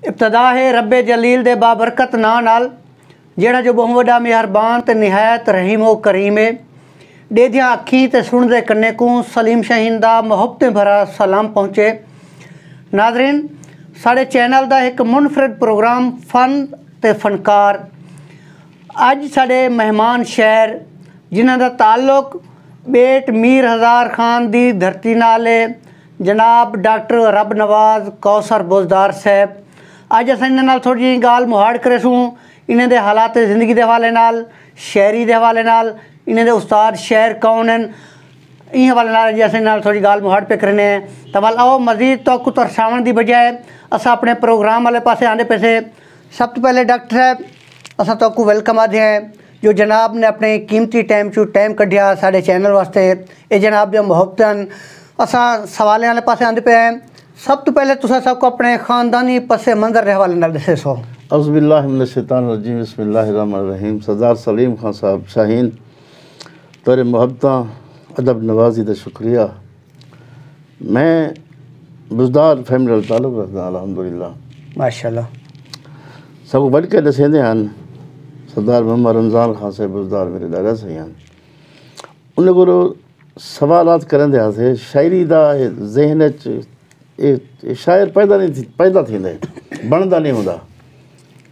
इब्तदा है रब्बे जलील दे बाबरकत नां नाल जेड़ा जो बहुत वड्डा मेहरबान ते निहायत रहीम व करीम है। डेदियां अखीं ते सुनदे कन्ने को सलीम शाहीन दा मुहब्बतें भरा सलाम पहुँचे। नाज़रीन, साढ़े चैनल दा एक मुनफरद प्रोग्राम फ़न ते फनकार। अज साढ़े मेहमान शहर जिन्हां दा ताल्लुक बेट मीर हज़ार खान दी धरती नाल है, जनाब डॉक्टर रब नवाज कौसर बुज़दार साहब। अज अस इन्हां नाल थोड़ी जी गाल मुहाड़ करेसूँ इन्हां दे हालात ज़िंदगी दे हवाले नाल, शायरी दे हवाले नाल, इन्हां दे उस्ताद शायर कौन हैं, इन हवाले नाल अज अस इन्हां नाल थोड़ी गाल मुहाड़ पे करने हैं। तो वल आओ मज़ीद तो तरसावन की बजाय अस अपने प्रोग्राम वाले पासे आने पैसे। सब तो पहले डॉक्टर साहब अस तो वेलकम आते हैं जो जनाब ने अपने कीमती टाइम चू टाइम कढ़िया साढ़े चैनल वास्ते। ये जनाब जो मुहब्बतन असा सवाल वाले पासे आते पे हैं। सब तो पहले तुसा सबको अपने ख़ानदानी पसे मंजर के हवाले नाल दसे सो। औज़ुबिल्लाहि मिनश्शैतानिर्रजीम बिस्मिल्लाहिर्रहमानिर्रहीम। सरदार सलीम खान साहब शाहीन तेरे मुहब्बत अदब नवाजी का शुक्रिया। मैं बुज़दार फैमिली नाल ताल्लुक़ रखदा अल्हम्दुलिल्लाह माशाअल्लाह। सब बढ़ के दसेंदे हैं सरदार मोहम्मद रमज़ान खान साहब बुज़दार मेरे दादा सही हैं। उन्हें को सवालात करेंदे हासे शायरी दा ज़हन शायर पैदा थींदे बनदा नहीं हुंदा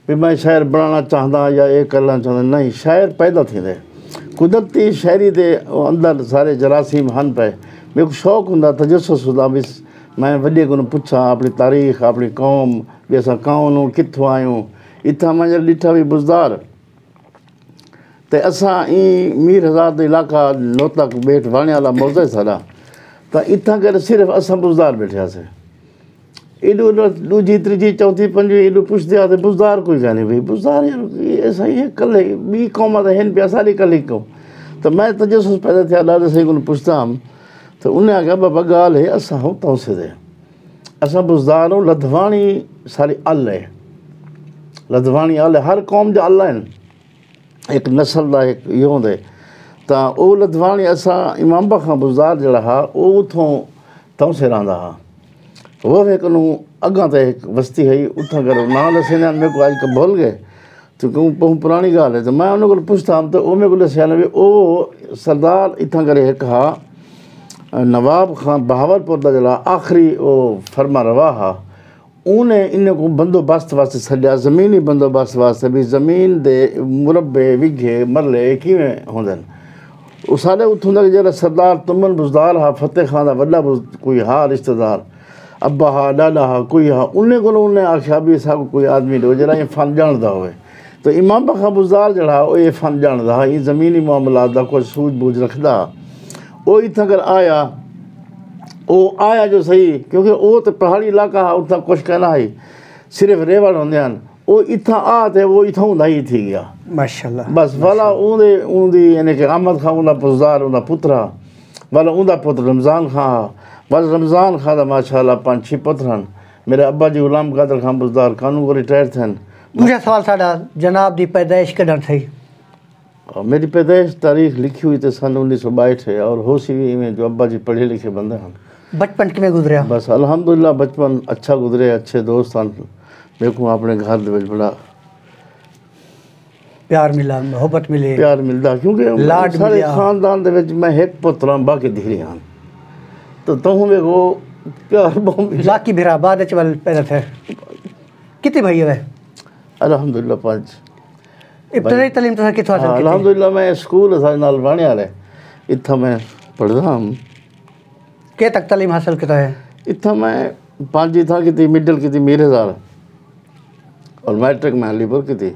भी मैं शायर बनाना चाहता या ये करना चाहता, नहीं, शायर पैदा थींदे कुदरती शायरी दे अंदर सारे जरासीम हन पे। मेरे को शौक़ हुंदा तजस्सुस हुंदा भी मैं वॾे को पुछां अपनी तारीख़ अपनी कौम भी असां कौन कित्थों आयूं। इत्थां मैं ॾिठा भी बुज़दार ते असां ई मीर हज़ार दे इलाका नोतक बेट वाणे वाला मौज़े सारा त इत्थां करे सिर्फ़ु असां बुज़दार वेठियासीं। एॾो ॾूजी टीजी चौथी पंजी एॾो पुछंदे आहे त बुज़दार कोई कान्हे भई बुज़दार यार असां इहे कल्ह ॿी क़ौम त आहिनि पिया असां कल्ह कयूं। त मैं तजस्सुस पैदा थिया ॾाढो सही कोन पुछंदा हुअमि त उन आख्या बाबा ॻाल्हि है असां हुतां से असां बुज़दार ऐं लधवाणी सारी अल है। लधवाणी अल हर क़ौम जा अल आहिनि, हिकु नसल का एक इहो हूंदे त उहो लधवाणी असां इमामबा खां बुज़दार जहिड़ा हुआ उहो उथों तौसे रहंदा हुआ। वो भी कनू अॻां ते हिकु बस्ती हुई उथां करे नाम दसेंदा आहिनि। मेरे को अॼु भुल गए तो कहूँ बहुत पुरानी ॻाल्हि है। तो मैं उन को पुछंदा हुअमि त उहो मेरे को दसिया न भी उहो सरदार इथां करे हिकु हा नवाब खां बहावलपुर का जहिड़ा आख़िरी उहो फरमा रवा हा उन्हें इन को बंदोबस्त वास्ते छॾिया ज़मीनी बंदोबस्त वास्ते भी ज़मीन दे मुरबे विघे मरले किवें होंदे न। साढ़े उथों तक जरा सरदार तुमन बुज़दार हा फतेह खान का वॾा कोई हा रिश्तेदार अब्बा हा ॾाॾा हा कोई हा उन्हें को उन्हें आख्या भी असां कोई आदमी ॾियो जरा ये फ़न ॼाणदा हुए। तो इमाम खां बुज़दार जड़ा वो ये फ़न ॼाणदा हा ये ज़मीनी मामलात का कुछ सूझ बूझ रखदा। वो इतना कर आया वो आया जो सही क्योंकि वो तो पहाड़ी इलाका है उतना कुछ कहना है सिर्फ रेवड़ होंदे हैं। वो इतना आ थे वो इथों दा ही थी गया माशाअल्लाह। बस वाला ऊंदे ऊंदी यानी कि अहमद खान उनका बुज़दार उनका पुत्र वाला उनका पुत्र रमज़ान खान वाला रमज़ान खान माशाअल्लाह 5-6 पुत्र हैं। मेरे अब्बा जी गुलाम कादर खान बुज़दार कानून को रिटायर थे। मुझे सवाल साढ़ा जनाब की पैदाइश कदम थी? मेरी पैदाइश तारीख लिखी हुई तो सन 1962 है और हो सी में जो अब्बा जी पढ़े लिखे बंदे हैं। बचपन किमें गुजरिया? बस अल्हम्दुलिल्लाह बचपन अच्छा गुजरे, अच्छे दोस्त हैं। मेरे को अपने घर दे बड़ा प्यार मिला, मोहब्बत मिले, प्यार मिलता क्योंकि सारे खानदान दे विच मैं एक पुत्र हां बाकी धीरे हैं तो मेरे को प्यार बहुत लाकी भिरा बाद चवल पैदा थे। कितने भाई है? अल्हम्दुलिल्लाह 5। इब्तदाई तालीम तो किथों हासिल की? अल्हम्दुलिल्लाह मैं स्कूल सारे नाल वाणे वाले इत्था मैं पढ़दा हूं। के तक तालीम हासिल किया है? इतना मैं 5वीं था की मिडल की मीर हज़ार और मैट्रिक में अलीपुर की थी।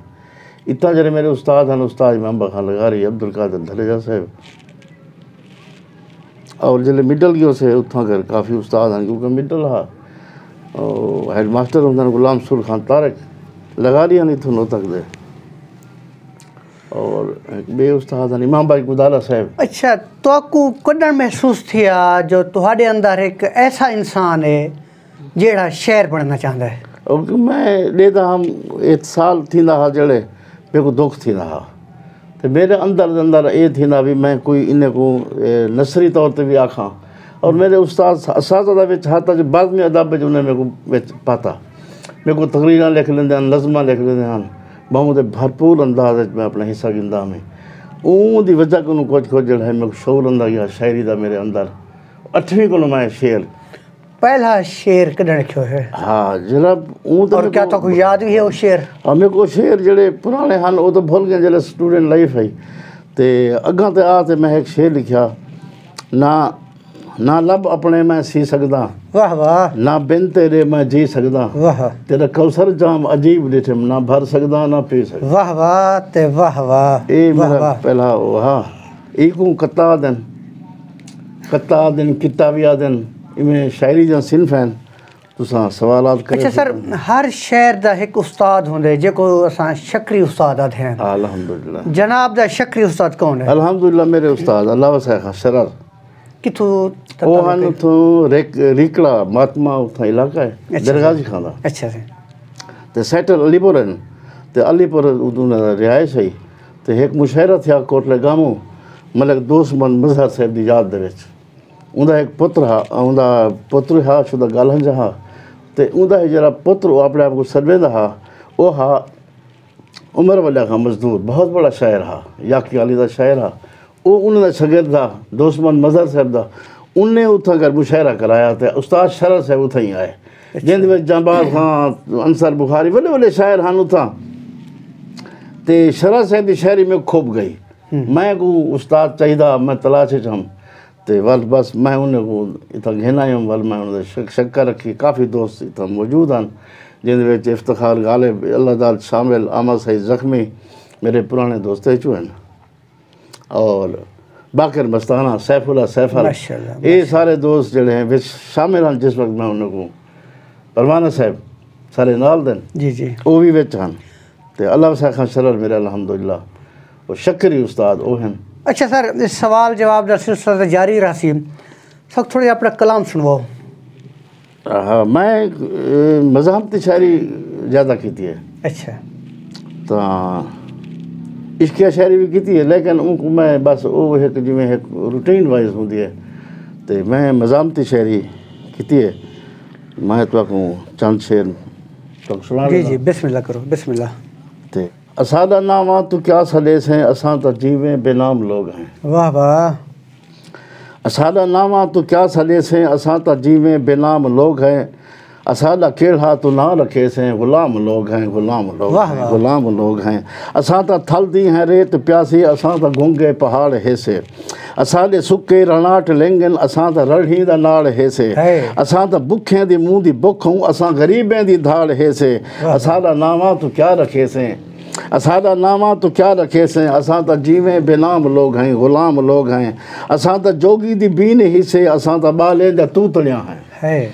इतना जरे मेरे उस्ताद हैं उस्ताद इमाम खान लगारी अब्दुल कादिर धलेजा साहब और जल्द मिडल की उसे उतना कर काफ़ी उस्ताद हैं क्योंकि मिडल हा और हेड मास्टर होंगे गुलाम सुर खान तारक लगारी हैं इतों नो तक दे और बे उस्ताद हैं इमाम भाई गुदारा साहब। अच्छा तो को कदर महसूस थिया जो तुम्हारे अंदर एक ऐसा इंसान है जेड़ा शेर बनना चाहता है? और मैं लेता हम एक साल थी हा जड़े मेरे को दुख थी हा तो मेरे अंदर ये थी भी मैं कोई इन्हें को नसरी तौर पर भी आखा और मेरे उस्ताद असादा हाथा जो बाद में अदब उन्हें मेरे को पाता मेरे को तकरीरां लिख लेंदे हैं, नज़मां लिख लेंदे हैं, बहुत भरपूर अंदाज मैं अपना हिस्सा गिंदा में उन दी वजह को कुछ जड़ा है मेरे को शौर अंदा गया शायरी दा मेरे अंदर 8वीं को मैं शेर पहला शेर कदे लिखियो है? हाँ जनाब और क्या तो कोई याद भी है वो शेर? हाँ मेरे को शेर जड़े पुराने हैं वो तो भूल गए जल्द स्टूडेंट लाइफ है तो अगा तो आ तो मैं एक शेर लिखा ना लब अपने मैं सी सकदा, वाह वाह, ना बिन तेरे मैं जी सकदा, वाह तेरा कौसर जाम अजीब डिठे ना भर सकदा ना पी सकदा, वाह वाह ते वाह वाह। ये मेरा पहला हाँ एक कत्ता दिन किताबिया दिन इमें शायरी जा सिनफ हैं तुसा सवालात करे। अच्छा सर, हर शहर दा एक उस्ताद होंदे जेको असां शकरी उस्ताद आते हैं। अल्हम्दुलिल्लाह। जनाब दा शकरी उस्ताद कौन है? अल्हम्दुलिल्लाह मेरे उस्ताद अल्लाह वसा शरर किथों वो हन तो रिकला महात्मा उथा इलाका है दरगाजी खाना। अच्छा जी। ते सेटल अलीपुर हैं ते अलीपुर उदू रिहाइश है ते एक मुशायरा था कोटले गामो मलक दोस्त मन मजहर साहब की याद दे विच उनका एक पुत्र हा शुदा गालहंज हा ते उनका जरा पुत्र अपने आप को सर्वेंदा हा वो हा उमर वाला का मजदूर बहुत बड़ा शायर हा याकी अली का शायर हा वो उन्होंने शगिर्द था दोस्तमंद मजहर साहब का उन्हें उथा कर मुशायरा कराया तो उस्ताद शरर साहब उथा ही आए जिंद में जंबाज खां अंसर बुखारी वॾे वॾे शायर हैं उथा तो शरर साहब की शायरी में खूब गई मैं को उस्ताद चाहिए मैं तलाश हम तो वल बस मैं उन्हें को इतना घेना आयुम वल मैं उन्हें शक्कर रखी काफ़ी दोस्त इतना मौजूद हैं जिंद इफ्तिखार गालिब अल्लाह दाल शामिल अहमद सईद जख्मी मेरे पुराने दोस्त चु हैं और बाकर मस्ताना सैफुल्ला सैफल ये सारे दोस्त जड़े हैं विच शामिल हैं जिस वक्त मैं उन्होंने परवाना साहब सारे नाल दिन जी जी वो भी विच हैं तो अल्लाह वसा खां शरर मेरे अल्हम्दुलिल्लाह वो शक्करी उस्ताद वो हैं। अच्छा सर, इस सवाल जवाब का सिलसिला जारी रही सब थोड़ी अपना कलाम सुनवाओ। हाँ मैं मज़ाहमती शायरी ज़्यादा की है। अच्छा तो इश्किया शायरी भी की है लेकिन उनको मैं बस वो एक जिमें एक रूटीन वाइज होंगी है तो मैं मज़ाहमती शायरी की है। मैं तो चंद शेर तो सुना जी जी बिस्मिल्लाह करो बिस्मिल्लाह। ते असादा नामा तो क्या सदेश हैं असां तो जीवें बेनाम लोग हैं। वाह वाह। असादा नामा तो क्या सदेश हैं असां तो जीवें बेनाम लोग हैं असादा केड़ा तो ना रखे से गुलाम लोग हैं गुलाम लोग हैं असां तो थल दी हैं रेत प्यासी असां तो गूंगे पहाड़ हेसे असाडे सुके रणाट लेंगन असां तो रढ़ी दा नाड़ हेसे असां तो बुखें दी मुंह दी बुख हूं असां गरीबें दी धाड़ हेसे असादा नामा तो क्या रखे से असादा नामा तो क्या रखे से असां तो जीवें बेनाम लोग हैं गुलाम लोग हैं असां तो जोगी दी बीन हिस्से असां तो बाले जा तूतलियां हैं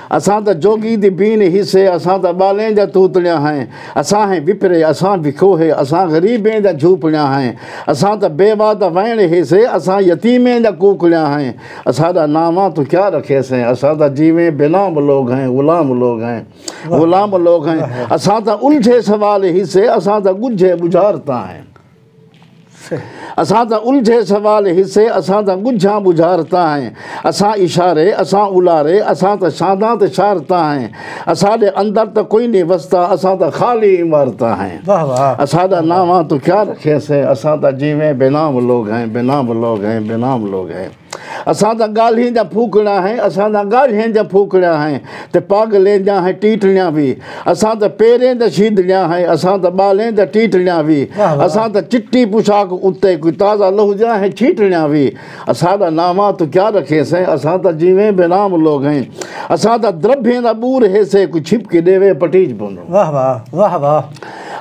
असां तो जोगी दी बीन हिस्से असां तो बालें जा तूतलियां हैं असां हैं विपरे असां विखोहे असां गरीबें जा झूपड़ियां हैं असां तो बेवा दा वैण हिस्से असां यतीमें जा कूकलियां हैं असादा नामा तो क्या रखे से असां तो जीवें बेनाम लोग हैं गुलाम लोग हैं असां तो उलझे सवाल हिस्से असां तो गुझे बुझारता हैं असां तो उलझे सवाल हिस्से असां तो गुझा बुझारता हैं असां इशारे असां उलारे असां तो शादा ते शारता हैं असाडे अंदर तो कोई नहीं वसता असां तो खाली इमारता हैं। असादा नामा तो क्या रखे से असां तो जीवें बेनाम लोग हैं असां तो गाल्हिं जा फूकड़ा हैं असां तो गाल्हिं जा फूकड़ा हैं ते पागलें जा हैं टीटलियां भी असां तो पेरें जा शीदलियां हैं असां तो बालें जा टीटलियां भी असां तो चिट्टी पोशाक उत्ते कोई ताज़ा लहू जा हैं छीटलियां भी असादा नामा तो क्या रखे से असां तो जीवें बेनाम लोग हैं असां तो द्रभें दा बूर है से कोई छिपके देवे पटीज पवंदो। वाह वाह वाह वाह।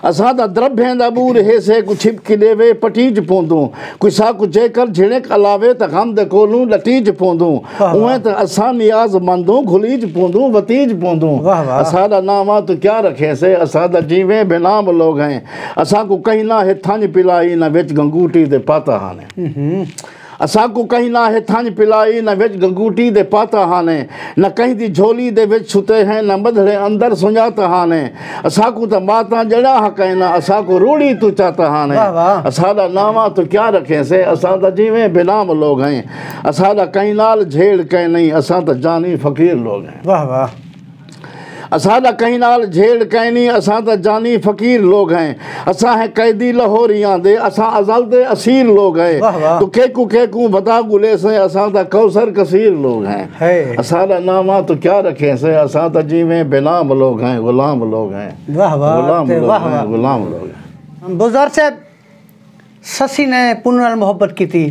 असां तो द्रभें दा बूर है से कोई छिपके देवे पटीज पवंदो कोई साकु जेकर झिणक अलावे त गम दे कोलू लटीज पवंदो उएं त असां नियाज़ मंदो घुलीज पवंदो वतीज पवंदो। असादा नामा तो क्या रखे से असां तो जीवें बेनाम लोग हैं असां को कहीं ना है थंज पिलाई न विच गंगूटी दे पाता हाने असां को कहीं ना है थंज पिलाई न विच गंगूटी दे पाता हाने न कहीं दी झोली दे विच छुते हैं न बदले अंदर सुञाता हाने असां को तो माता जड़ा हकैना असां को रूड़ी तू चाहता हाने असादा नामा तो क्या रखे से असां तो जीवें बेनाम लोग हैं असादा कहीं नाल झेड़ कहीं नहीं असां तो जानी फ़कीर लोग हैं। वाह वाह। असादा कहीं नाल झेड़ कहनी असां त जानी फ़कीर लोग हैं असां है कैदी लाहौरियां दे असां अज़ल दे असीर लोग हैं वाह वाह। तो केकू बता गुले से असां त कौसर कसीर लोग हैं असादा नामा तो क्या रखे से असां त जीवें बेनाम लोग हैं गुलाम लोग हैं वाह वाह गुलाम ते लोग वाह हैं वाह। गुलाम लोग हैं। बुज़दार साहब ससी ने पुन नाल मोहब्बत की थी,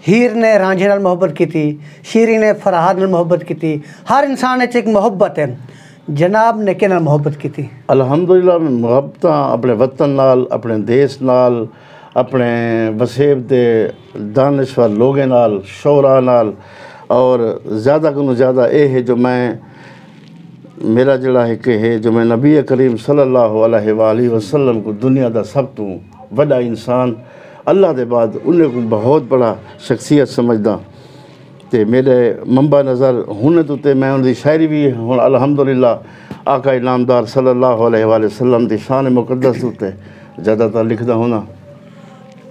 हीर ने रांझे नाल मोहब्बत की थी, शीरी ने फरहाद नाल मोहब्बत की थी। हर इंसान एक मोहब्बत है, जनाब ने के नाल मोहब्बत की थी? अल्हम्दुलिल्लाह मुहब्बत अपने वतन नाल अपने देश नाल अपने वसेब दे दानिश्वर लोगों नाल शोरा नाल और ज़्यादा को ज़्यादा ये है जो मैं मेरा जड़ा है कि है जो मैं नबी करीम सल्लल्लाहु अलैहि वसल्लम को दुनिया का सब तो बड़ा इंसान अल्लाह के बाद उन्हें को बहुत बड़ा शख्सियत समझदा ते मेरे मंबा नज़र हुन तो मैं उनकी शायरी भी हुन अल्हम्दुलिल्लाह आका इनामदार सल्लल्लाहु अलैहि वसल्लम की शान मुक़द्दस उत्ते ज़्यादातर लिखदा होना।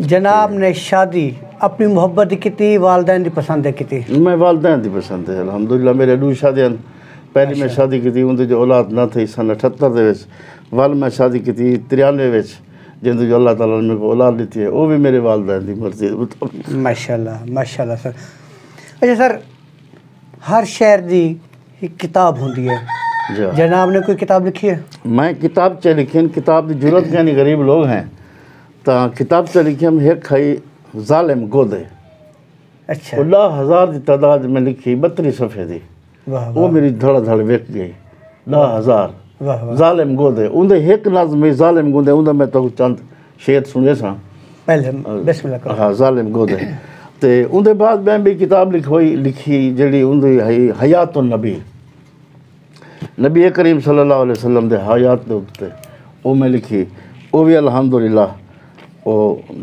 जनाब ने शादी अपनी मोहब्बत की थी, वालदैन की पसंद की थी? मैं वालदैन की पसंद है अल्हम्दुलिल्लाह। मेरे दो शादियां पहली मैं शादी की थी उनकी जो औलाद न थी सन 78 दे विच, वल मैं शादी की थी 93 विच जिंदू जो अल्लाह ताला ने मेरे को औलाद दी है वो भी मेरे वालदैन की मर्जी। माशाल्लाह माशाल्लाह सर। अच्छा सर, हर शहर की एक किताब होती है, जनाब ने कोई किताब लिखी है? मैं किताब च लिखी किताब की जरूरत क्या नहीं, गरीब लोग हैं तो किताब च लिखी हम एक खाई जालिम गोदे। अच्छा। 10,000 की तादाद में लिखी 32 सफ़े की, वो मेरी धड़ धड़ वेख गई 10,000 जालिम गोदे। उनके एक नज़्म में जालिम गोदे उनका मैं तो चंद शेर सुने सा पहले बिस्मिल्लाह करो। हाँ जालिम गोदे तो उनके बाद मैं भी किताब लिखी जी उनकी हयात नबी नबी करीम सल्लल्लाहु अलैहि वसल्लम के हयात के उत्ते वो मैं लिखी, वो भी अल्हम्दुलिल्लाह वो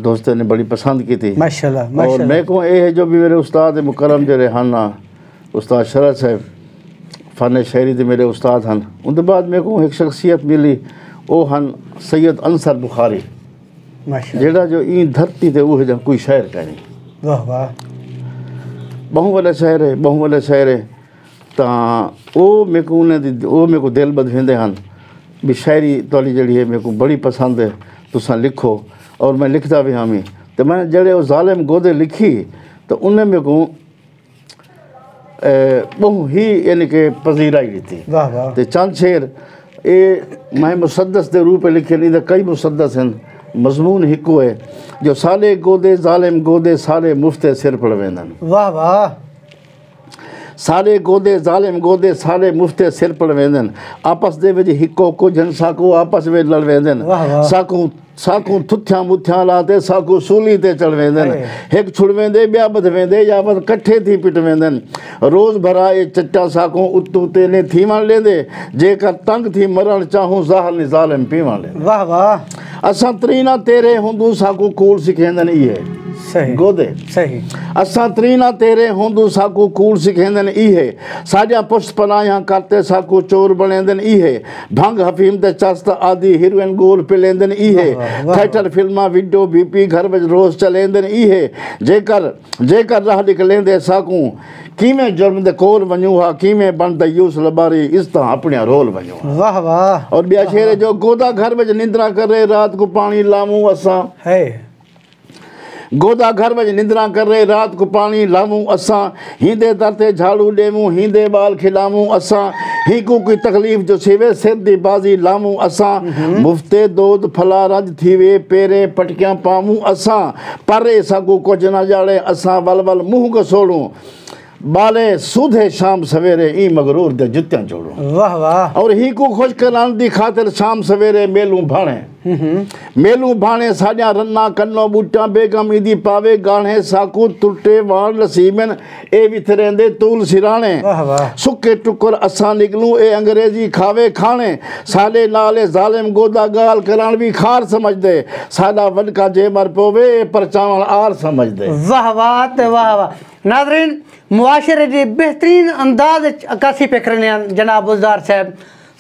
दोस्तों ने बड़ी पसंद की थी माशाल्लाह और माशाल्लाह। मेरे को ये है जो भी मेरे उस्ताद मुकरम जो रेहाना उस्ताद शरत साहब फ़न शायरी के मेरे उस्ताद हैं। उनके बाद मेरे को एक शख्सियत मिली वो हैं सैयद अंसर बुखारी जेड़ा जो ई धरती ते वो है कोई शायर का नहीं। वाह वाह। बहु वाला शायर है बहु वाला शायर है तो वो मेरे को वो मेरे को दिल बदवेंदे हैं भी शायरी तुहाडी जड़ी है मेरे को बड़ी पसंद है तुसां लिखो और मैं लिखता भी हामी। तो मैं जड़े वो जालिम गोदे लिखी तो उन्हें मेरे को बहु ही यानी कि पजीराई दी थी। वाह वाह। तो चंद शेर ये मैं मुसद्दस के रूप में लिखे नहीं तो कई मुसद्दस हैं मजमून हिको है जो साले गोदे जालिम गोदे साले मुफ्ते सिर पड़वेंदन। वाह वाह। साले गोदे जालिम गोदे साले मुफ्ते सिर पड़वेंदन आपस दे विच हिको कुझन साकू आपस में लड़वेंदन साकू साकू थुथ्या मुथ्या लाते साकू सूली ते चढ़वेंदन एक छुड़वेंदे ब्या बधवेंदे या बद कट्ठे थी पिटवेंदन रोज़ भरा ये चट्टा साकू उतू ते ने थीवण लेंदे जेकर तंग थी मरण चाहूं ज़ाहल नि ज़ालिम पीवण ले। वाह वाह। असां त्रीना तेरे हुंदू साकू कूड़ सिखेंदन इहे सही गोदे सही। असां त्रीना तेरे हुंदू साकू कूड़ सिखेंदन इहे साजा पुष्ट पनाया करते साकू चोर बनेंदन इहे भंग हफीम ते चस्त आदि हीरोइन गोल पिलेंदन इहे थिएटर फिल्मा वीडियो बीपी घर में रोज़ चलेंदन इहे जेकर राह निकलेंदे साकू किमें जुर्म दे कोल वञूं हा किमें बन यूस लबारी इस तरह अपने रोल वञूं। वाह वाह। और ॿिया शेर जो गोदा घर में निंद्रा करे रात को पानी लामूं असां है गोदा घर में निंद्रा कर रहे रात को पानी लामूं असां हींदे दरते झाड़ू ॾेमूं हींदे बाल खिलामूं असां हीकू की तकलीफ़ जो सिवे सिर दी बाज़ी लामूं असां मुफ्ते दूध फला रज थी वे पेरे पटकियां पामूं असां परे साकू कुझ न ॼाणे असां वल वल मुंहुं घसोड़ूं बाले सूधे शाम सवेरे ई मगरूर दे जुत्तियां जोड़ूं। वाह वाह। और ही को खुश करान दी खातिर शाम सवेरे मेलूं भाणे साजा रन्ना कन्नो बूटा बेगम ईदी पावे गाणे साकू टुटे वाण नसीबन ए विथरेंदे तूल सिराणे सुके टुकर असां निकलूं ए अंग्रेजी खावे खाने साले नाले जालिम गोदा गाल करान भी खार समझदे साडा वडका जे मर पोवे परचावण आर समझदे। वाह वाह ते वाह वाह। नाज़रीन मुआशरे जी बेहतरीन अंदाज अक्कासी पे करने जनाब बुज़दार साहब।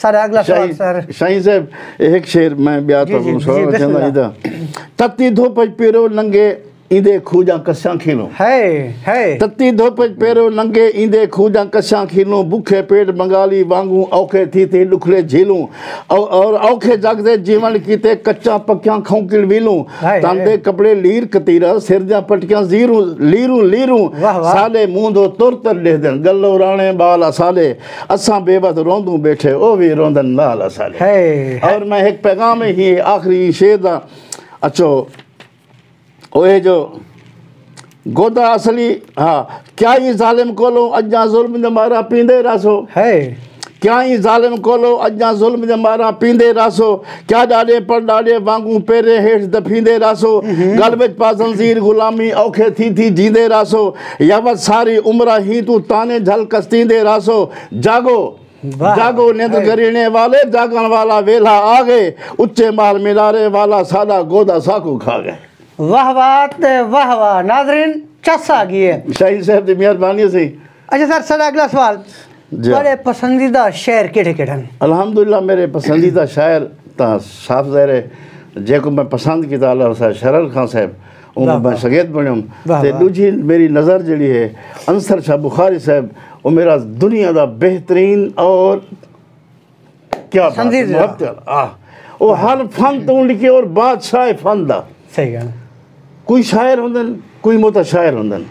सर अगला सवाल सर शाही साहब एक शेर मैं ब्याह तो तत्ती धूप पिरो नंगे ईंदे खूजा कसां खीलूं है तती धोप पेरो नंगे ईंदे खूजा कसां खीलूं बुखे पेट बंगाली वांगू औखे थी डुखले झीलूं और औखे जागदे जीवन कीते कच्चा पक्या खौकिल वीलूं तांदे कपड़े लीर कतीरा सिर जा पटकियां लीरू लीरू साले मुंदो तुरतर दे देन गल्लो राणे बाल साले असां बेवत रोंदू बैठे ओ भी रोंदन नाल साले। और मैं एक पैगाम ही आखिरी शेर दा अचो ओए जो गोदा असली हाँ क्या ही जालिम कोलो अजा जुल्म दे मारा पींदे रासो है क्या ही जालिम कोलो अजा जुल्म दे मारा पींदे रासो क्या डाले पर डाले वांगू पेरे हेठ दफींदे रासो गल विच पा जंजीर गुलामी औखे थी जींदे रासो यावत सारी उम्र ही तू ताने झल कस्तींदे रासो जागो जागो निंद करीने वाले जागण वाला वेला आ गए उच्चे माल मिलारे वाला सादा गोदा साकू खा गए। वाह वाह वाह नाजरीन चस्सा गई है शाही साहब की मेहरबानी से। अच्छा सर साਡਾ अगला सवाल बड़े पसंदीदा शेर केड़े अल्हम्दुलिल्लाह मेरे पसंदीदा शायर ता साफ ज़ाहिर है जेको मैं पसंद कीता अल्लाह शरर खान साहब उन मैं शगीर्द बणियुम ते दूजी मेरी नज़र जड़ी है अंसर शाह बुखारी साहब वो मेरा दुनिया दा बेहतरीन और क्या वो हर फन तो लिखे और बादशाह फन दा सही गल कोई शायर होंदन कोई मोता शायर होंदन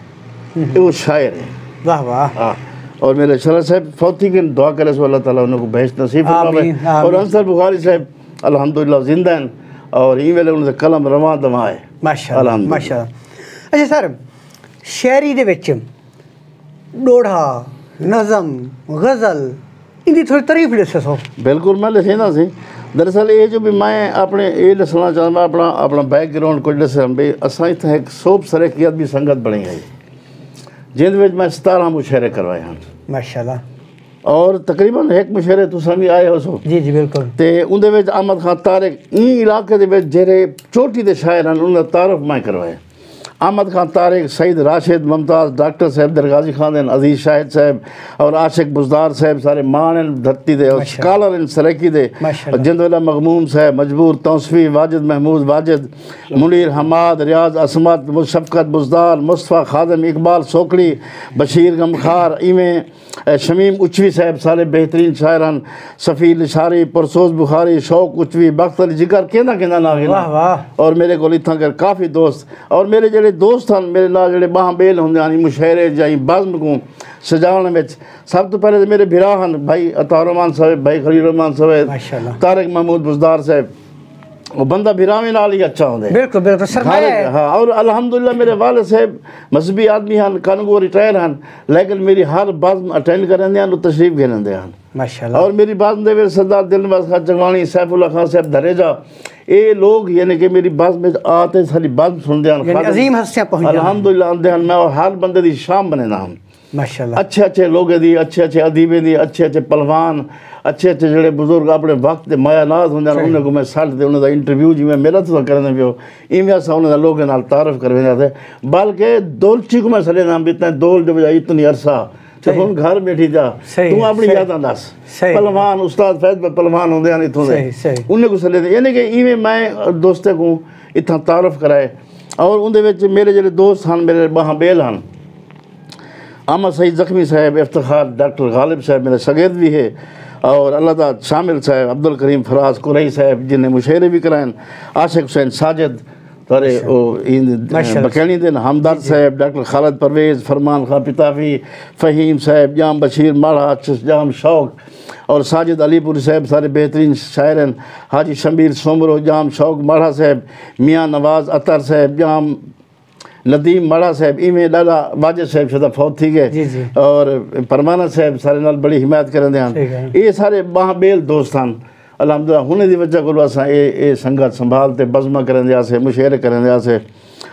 वो शायर है। वाह वाह हाँ और मेरे शरर साहब फौती के दुआ करे सो अल्लाह ताला उनको बेहश्त नसीब फरमावे और अंसर बुखारी साहब अल्हम्दुलिल्लाह जिंदा हैं और ई वेले उनका कलम रवां दवा है माशाअल्लाह माशाअल्लाह। अच्छा सर शायरी दे विच डोढ़ा नज़म गज़ल इनकी थोड़ी तारीफ दसो। बिल्कुल मैं लिखना सी दरअसल ये जो भी मैं अपने ये दसना चाहता अपना अपना बैकग्राउंड कुछ दसा भी असा इतना एक सोप सरकियत भी संगत बनी है जिंद मैं 17 मुशायरे करवाए हैं माशाअल्लाह और तकरीबन एक मुशायरे तुसां भी आए हो सो जी जी बिल्कुल ते उनदे विच अहमद खान तारिक ई इलाके दे विच जेरे चोटी दे शायर हैं उनका तारुफ मैं करवाए अहमद खान तारिक सईद राशिद मुमताज़ डॉक्टर साहब दरगाजी खान अजीज़ शाहिद साहब और आशिक बुजदार साहब सारे मान धरती दे और स्कॉलर इन सरेकी दे जिंदवला मगमूम साहब मजबूर तौसफ़ी वाजिद महमूद वाजिद मुनीर हमाद रियाज असमत शफकत बुजदार मुस्तफ़ा खादम इकबाल सोकड़ी बशीर गमखार इवें शमीम उचवी साहब सारे बेहतरीन शायरान सफ़ी लिशारी पुरसोज बुखारी शौक उचवी बख्त अली जिगर कहना ना और मेरे को इतना कर काफ़ी दोस्त और मेरे जेडे दोस्त हैं मेरे नाल जेडे बाह बेल होंगे मुशायरे जाई बज़्म को सजाने में सब तो पहले मेरे भिरा हैं भाई अतार रहमान साहब भाई खलील रहमान साहब तारिक महमूद बुजदार साहब वो बंदा भिरावे नाल ही अच्छा होंगे बिल्कुल बिल्कुल सरमाया हाँ और अल्हम्दुलिल्लाह मेरे वालिद साहब मजहबी आदमी हैं कानून रिटायर हैं लेकिन मेरी हर बात अटेंड करेंगे हैं तशरीफ घेरेंगे हैं माशाअल्लाह और मेरी बात में सरदार दिलनवाज खान चंगवानी सैफुल्लाह खान साहब धरेजा ये लोग यानी कि मेरी बात में आते सारी बात सुनते हैं अजीम हस्तियां पहुंच अल्हम्दुलिल्लाह आते हैं मैं और हर बंदे दी शाम बने ना हम माशाअल्लाह अच्छे लोग दी अच्छे अदीबे दी अच्छे पहलवान अच्छे जोड़े बुजुर्ग अपने वक्त के मायानाज होंगे उन्हें मैं सड़ते उन्होंने इंटरव्यू जिम्मे मेरा तो करने पियो इवें अस उन्होंने लोगों नाल तारफ करवे थे बल्कि दोलची को मैं सड़े नाम इतना दोल जो बजाई इतनी अरसा तो हम घर बैठी जा तू अपनी यादा दस पहलवान उस्ताद फैज पहलवान होंगे हैं इतों उन्हें को सड़े यानी कि इवें मैं दोस्ते को इतना तारफ कराए और उनके मेरे जो दोस्त हैं मेरे महाबेल हैं अहमद सईद जख्मी साहब इफ्तिखार डॉक्टर गालिब साहब मेरे शगीर्द भी है और अल्लाह शामिल साहब अब्दुल करीम फराज कुरैशी साहब जिन्हें मुशायरे भी कराए आशिक हुसैन साजिद तारे बकैनी दिन हमदर्द साहब डॉक्टर खालिद परवेज़ फरमान खान पितावी फ़हीम साहब जाम बशीर माड़ा जाम शौक और साजिद अलीपुर साहब सारे बेहतरीन शायर हैं हाजी शमीर सोमरो जाम शौक माड़ा साहब मियाँ नवाज़ अतर साहब जाम नदीम माड़ा साहब इवें डाला वाजिद साहब शुदा फौत थी गए और परमाना साहब सारे नाल बड़ी हिमायत करेंदे हैं ये सारे महाबेल दोस्त हैं अल्हम्दुलिल्लाह हुने दी वजह को असां ये संगत संभालते बज़्म करेंदे आसे मुशायरे करेंदे आसे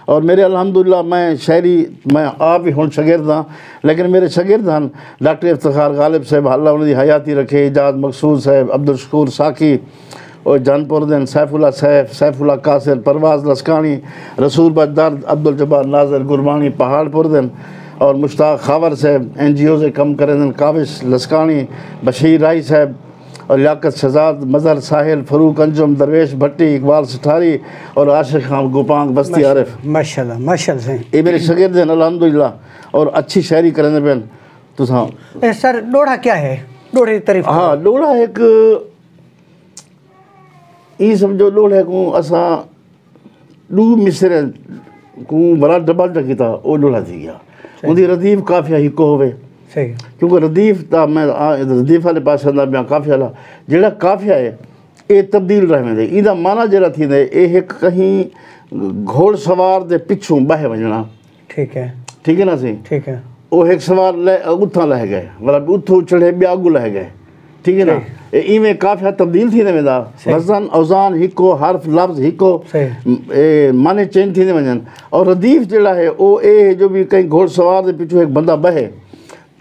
और मेरे अल्हम्दुलिल्लाह मैं शायरी मैं आप ही हुन शगिर्द हाँ लेकिन मेरे शगिर्द हैं डॉक्टर इफ्तिखार गालिब साहब अल्लाह उन्हें हयाती रखे इजाज़ मकसूद साहब अब्दुल शकूर साकी और जानपुर दिन सैफुल्ला साहब सैफुल्ला कासिर परवाज़ लस्कानी रसूल बजदार अब्दुल जब्बार नाज़र गुरबानी पहाड़पुर दिन और मुश्ताक खावर साहब NGO से कम करें दिन काविश लस्कानी बशीर राई साहब और लियाकत शहजाद, मज़हर साहिल, फ़रूक अंजुम, दरवेश भट्टी, इकबाल सठारी और आशिक खान गोपांग बस्ती आरिफ। माशाल्लाह माशाल्लाह। ये मेरे शागिर्द हैं अल्हम्दुलिल्लाह और अच्छी शायरी करेंदे पिन। तुसां सर डोड़ा क्या है? डोड़े की तारीफ। हाँ, डोड़ा एक ये समझो डोड़े को असां डू मिसर को बड़ा डबल टकीता वो डोड़ा थी गया। उनकी रदीफ काफ़िया हिको होवे। सही। क्योंकि रदीफ ता मैं रदीफ वाले पास ॿिया काफ़िया ला जहिड़ा काफ़िया है ये तब्दील रह वेंदे। इनका माना जहिड़ा थींदे ये एक कहीं घोड़ सवार दे पिछों बह वञणा। ठीक है ना सी। ठीक है। वो एक सवार उथां लह गए, मतलब उथों चढ़े ॿिया अॻु लह गए। ठीक है ना। इवें काफ़िया तब्दील थी वेंदा। वज़न औज़ान हिको, हर्फ लफ्ज़ हिको, माने चेंज थी वञनि। और रदीफ जहिड़ा है वो ए जो भी कहीं घोड़ सवार दे पिछों एक बंदा बहे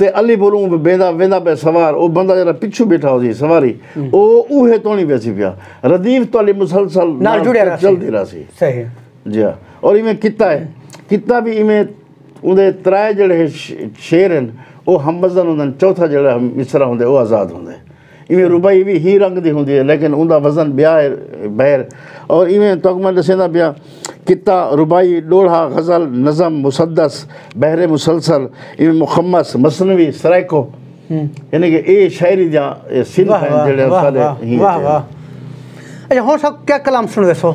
ते अली बोलूं वेंदा वेंदा पे सवार वो बंदा जरा पिछू बैठा होसी सवारी वो उहे तोणी पियासी पिया। रदीफ तो अली मुसलसल चलती रही। सही जी हाँ। और इवें किता है, किता भी इवें उनके त्रै जड़े शेर हैं वो हमवज़न होंगे। चौथा जड़ा मिसरा होंगे वो आज़ाद होंगे। इवें रुबाई भी ही रंग की होंगी है लेकिन उनका वज़न ब्या है बहर। और इवें तो मैं दसेंदा पिया किता रुबाई, डोड़ा, गज़ल, नज़म, मुसद्दस, बहरे मुसलसल, इवें मुखम्मस, मसनवी, सराइको, यानी कि ये शायरी जा सिंध हैं जड़े सारे ही। वाह वाह। अच्छा हो सब क्या कलाम सुन वैसो?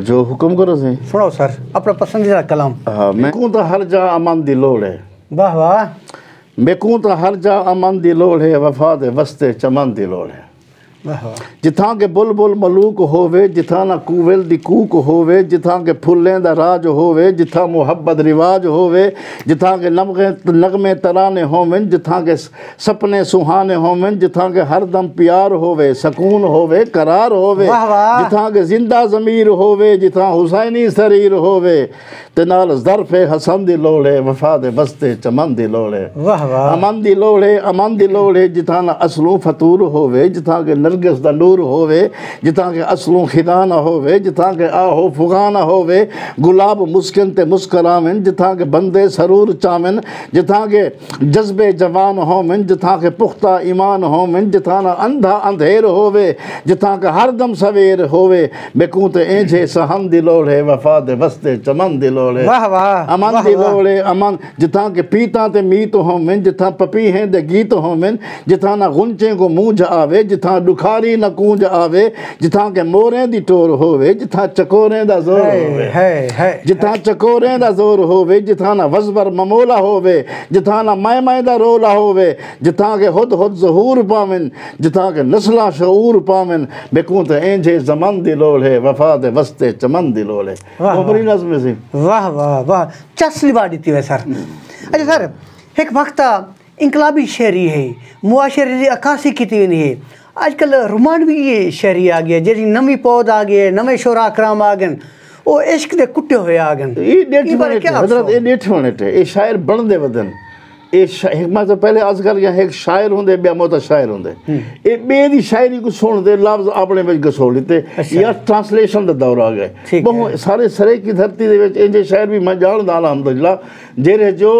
जो हुक्म करो से सुनो सर अपना पसंदीदा कलाम। हाँ, मैं कहूँ तो हर जा अमन दी लोड़ है। वाह वाह। मैं कहूँ तो हर जा अमन दी लोड़ है, वफा दे वस्ते चमन दी लोड़ है। वाह वाह। जिथां के बुलबुल मलूक होवे, जिथां ना कूवेल दी कूक होवे, जिथां के फुल्लें दा राज होवे, जिथां मुहब्बत रिवाज होवे, जिथां के नगमे तराने होवन, जिथां के सपने सुहाने होवन, जिथां के हरदम प्यार होवे, सकून होवे, करार होवे, जिथां के जिंदा ज़मीर होवे, जिथां हुसैनी शरीर होवे, ते नाल ज़र्फ़े हसन दी लोड़ है, वफा दे वस्ते चमन दी लोड़ है। वाह वाह। अमन दी लोड़ है, अमन दी लोड़ है, जिथां ना असलों फतूर होवे, जिथां के नरगिस दा नूर होवे, जिथां के असलों खिदा ना होवे, जिथां के आहो फुगा ना होवे, गुलाब मुस्किन ते मुस्करावन, जिथां के बंदे सरूर चावन, जिथां के जज्बे जवान होवन, जिथां के पुख्ता ईमान होवन, जिथां ना अंधा अंधेर होवे, जिथां के हरदम सवेर होवे, बेकूं ते एंझे सहन दी लोड़ है, वफा दे वस्ते चमन दी लोड़ है। वाह वाह। अमन दी लोड़ है, अमन जिथां के पीता ते मीत होवन, जिथां पपी हैं दे गीत होवन, जिथां ना गुंचे को मूंझ आवे, जिथां दुखारी न कूंज आवे, जिथां के मोरें दी टोर होवे, जिथां चकोरें दा जोर होवे, जिथां चकोरें दा जोर होवे, जिथां ना वज़बर ममोला होवे, जिथां ना मैं दा रोला होवे, जिथां के हुद हुद ज़हूर पावन, जिथां के नस्ला शऊर पावन, बेकूं ते एंझे ज़मन दी लोड़ है, वफा दे वस्ते चमन दी लोड़ है। वो बड़ी नज़्म सी। वाह वाह वाह। चसली बाड़ी थी वे सर। अच्छा सर एक वक्त इनकलाबी शायरी है, मुआशरे की अक्कासी की है, आजकल रोमानवी शायरी आ गई, जी नवी पौध आ गई, नवे शोरा अकराम आ गए, वो इश्क दे कुटे हुए आ गए। हजरत ये डेठ वने टे ये शायर बनदे वदन ये मैं तो पहले आजकल या एक शायर होंदे ब्या मोता शायर होंदे ये बे दी शायरी को सुनदे लफ्ज अपने विच घसोड़ लिते या ट्रांसलेशन दा दौर आ गए। बहु सारे सरे की धरती दे विच इंजे शायर भी मैं जानदा अल्हम्दुलिल्लाह जेरे जो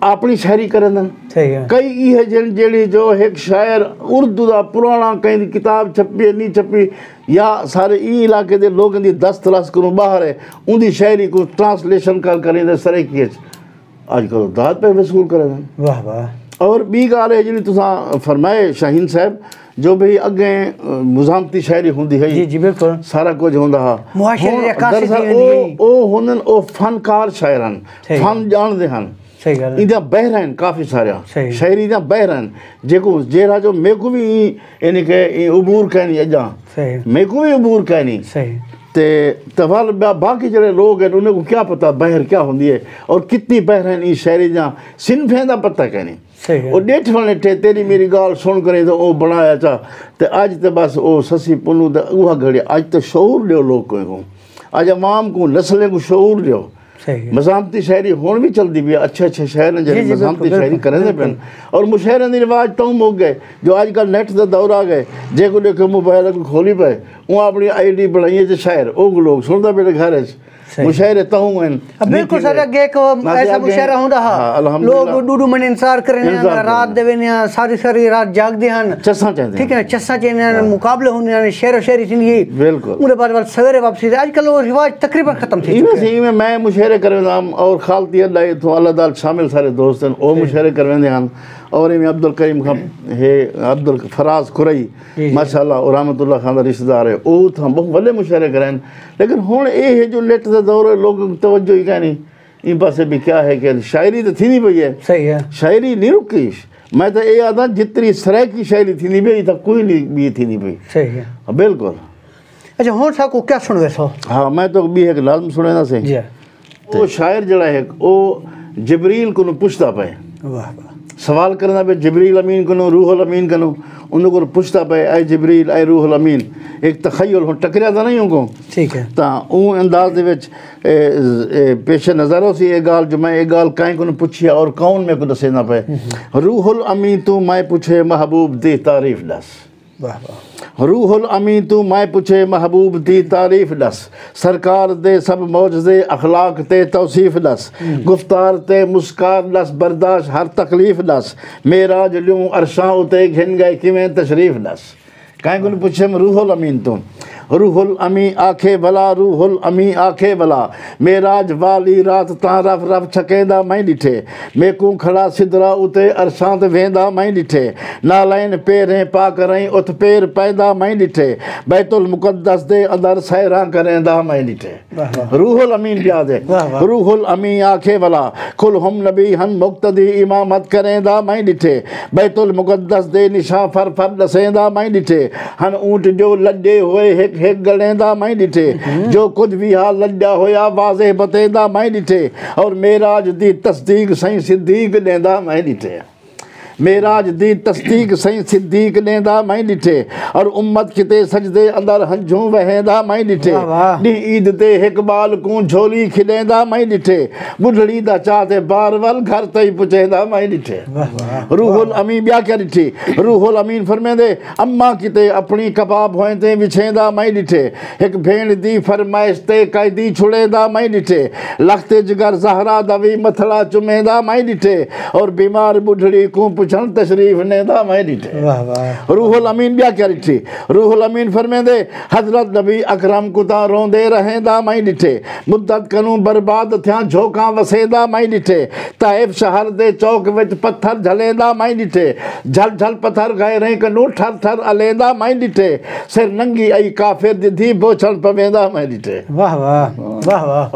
अपनी शायरी करन। कई ये जेड़ी जो एक शायर उर्दू का पुराना कहीं किताब छपी नहीं छपी या सारे ई इलाके के लोगों की दस्तरस करूँ बाहर है उनकी शायरी को ट्रांसलेशन कर सरेकी अजकल दाद पे वसूल करें। वाह वाह। और बी गाल है जी तुसा फरमाए शाहीन साहब जो भी अगे मुजामती शायरी होंदी है जी जी बिल्कुल सारा कुछ होंदा ओ फनकार शायरन फन जानते हैं इदा बहरन काफ़ी सारा शायरी दा बहरन जेको जेरा जो मेको भी यानी के उबूर कहनी अजा मेको भी उबूर कहनी ते तवाल बाकी जड़े लोग हैं उन्हें को क्या पता बहर क्या होंदी है और कितनी बहरन ई शायरी जा सिनफें दा पता कहनी और डेठ वाले टे तेरी मेरी गाल सुन करे तो ओ बनाया चा ते आज ते बस ओ ससी पुनू दा उहा घड़ी आज तो शऊर दियो लोग को आज अवाम को नस्लें को शऊर दियो। मज़ामती शायरी हुण भी चलती भी अच्छे अच्छे शायर हैं जो मज़ामती शायरी करेंदे पिन और मुशायरे के रिवाज तो मुक गए जो अजकल नेट का दौर आ गए जेको देखो मोबाइल को खोली पे वो अपनी ID बनाई है शायर वो लोग सुनता पे घर मुशायरे तहूं आहिनि बिल्कुल सर अगे एक ऐसा मुशायरा होंदा हा लोग डूडू महीने इंतजार करने रात दे वेने सारी सारी रात जागदे हन चसा चंदे ठीक है चसा चेने मुकाबले होंदे हन शहर शहरी जिंदगी बिल्कुल उनके बाद सवेरे वापसी आजकल वो रिवाज तकरीबन खत्म थी इवे से में मैं मुशायरे करवेंदाम और खालती अल्लाह तो अल्लाह ताला शामिल सारे दोस्त हैं ओ मुशायरे करवेंदे हन और इनमें अब्दुल करीम खान है अब्दुल फराज कुरई माशाल्लाह और रहमतुल्लाह खान का रिश्तेदार है वो था बहुत बड़े मुशायरे करें लेकिन हुण ये है जो नेट का दौर है लोगों की तवज्जो ही कहनी इन पासे भी क्या है कि शायरी तो थी नहीं पई है सही है शायरी नहीं रुकी मैं तो ये आदा जितनी सराय की शायरी थी नहीं पई तो कोई नहीं भी थी नहीं पई सही है बिल्कुल अच्छा हुण सा को क्या सुनवे सो हाँ मैं तो भी एक लाजम सुने ना से वो शायर जड़ा है वो जिब्रील को पूछता पे वाह सवाल करना पे जिब्रील अमीन कनो रूहुल अमीन कनो उनको पूछता पे ऐ जिब्रील ऐ रूहुल अमीन एक तखय्युल हो टकरिया था नहीं उनको ठीक है ता ऊ अंदाज दे विच पेश नज़र हो सी ये गाल जो मैं ये गाल काई को पूछी और कौन में को दसे ना पे रूहुल अमीन तू मैं पूछे महबूब दी तारीफ दस वाह वाह रूहुल अमीन तू मैं पूछे महबूब दी तारीफ दस सरकार दे सब मौजज़े अखलाक ते तौसीफ दस गुफ्तार ते मुस्कार दस बर्दाश्त हर तकलीफ दस मेराज ल्यूं अरशां उते घिन गए किवें तशरीफ दस कहीं को पूछे रूहुल अमीन तू रूहुल अमी आखे भला रूहुल अमी आखे भला मेराज वाली रात ता रफ रफ छकेंदा मैं ॾिठे मेकू खड़ा सिदरा उते अरसां ते वेंदा मैं ॾिठे नालाइन पेरें पाक रही उत पेर पैदा मैं ॾिठे बैतुल मुक़द्दस दे अंदर सैरा करेंदा मैं ॾिठे रूहुल अमीन पिया दे रूहुल अमी आखे भला कुल हम नबी हन मुक़्तदी इमामत करेंदा मैं ॾिठे बैतुल मुक़द्दस दे निशा फर फर ॾसेंदा मैं ॾिठे हन ऊंट जो लॾे हुए हिक गलेंदा मैं ॾिठे जो कुछ भी हाल लॾा होया वाज़े बतेंदा मैं ॾिठे और मेराज दी तस्दीक सही सिद्दीक ॾेंदा मैं ॾिठे मेराज दी तस्दीक सही सिद्दीक ॾेंदा मैं ॾिठे और उम्मत किते सजदे अंदर हंझूं वहेंदा मैं ॾिठे ॾी ईद ते हिक बाल को झोली खिलेंदा मैं ॾिठे बुढ़ड़ी दा चाहते बार वल घर तई पुछेंदा मैं ॾिठे रूहुल अमीन ॿिया क्या ॾिठी रूहुल अमीन फरमेंदे अम्मा किते अपनी कबाब होए ते विछेंदा मैं ॾिठे हिक भेण दी फरमाइश ते कैदी छुड़ेंदा मैं ॾिठे लखते जिगर ज़हरा दवी मथड़ा चुमेंदा मैं ॾिठे और बीमार बुढ़ड़ी को पुछण तशरीफ नेदा मैं ॾिठे रूहुल अमीन ॿिया क्या ॾिठी रूहुल अमीन फरमेंदे हज़रत नबी अकरम कुता रोंदे रहेंदा मैं ॾिठे मुद्दत कनू बर्बाद थिया झोंका वसेंदा मैं ॾिठे ताइब शहर दे चौक विच पत्थर झलेंदा मैं ॾिठे झल झल पत्थर गए रही कनू ठर ठर अलेंदा मैं ॾिठे सिर नंगी आई काफिर दी बोछड़ पवेंदा मैं ॾिठे वाह वाह वाह वाह